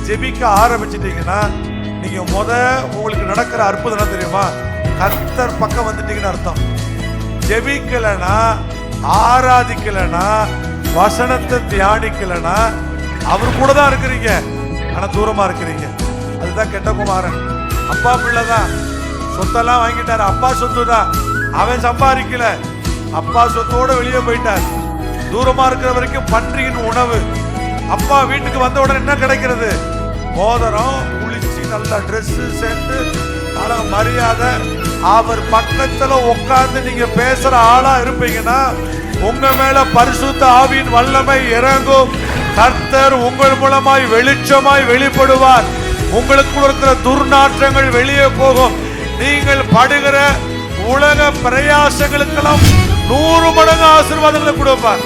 ஜெபிக்க ஆரம்பிச்சிட்டீங்கன்னா நீங்க உங்களுக்கு நடக்கிற அற்புதம் என்ன தெரியுமா? கர்த்தர் பக்கம் வந்துட்டீங்கன்னு அர்த்தம். ஜெபிக்கலனா, ஆராதிக்கலனா, வசனத்தை தியானிக்கலனா அவர் கூட தான் இருக்கிறீங்க, ஆனா தூரமா இருக்கிறீங்க. அதுதான் கெட்ட குமாரன். அப்பா பிள்ளைதான், சொத்தெல்லாம் வாங்கிட்டாரு, அப்பா சொத்து தான், அவன் சம்பாதிக்கல, அப்பா சொத்தோட வெளியே போயிட்டார். தூரமா இருக்கிற வரைக்கும் பன்றியின் உணவு. அப்பா வீட்டுக்கு வந்த உடனே என்ன கிடைக்கிறது? மோதிரம், குளிச்சு நல்ல ட்ரெஸ் சேர்த்து மரியாதை. அவர் பக்கத்துல உட்கார்ந்து நீங்க பேசுற ஆளா இருப்பீங்கன்னா உங்க மேல பரிசுத்த ஆவியின் வல்லமை இறங்கும். கர்த்தர் உங்கள் மூலமாய் வெளிச்சமாய் வெளிப்படுவார். உங்களுக்குள்ள இருக்கிற துர்நாற்றங்கள் வெளியே போகும். நீங்கள் படுகிற உலக பிரயாசங்களுக்கெல்லாம் 100 மடங்கு ஆசீர்வாதங்களை கொடுப்பார்.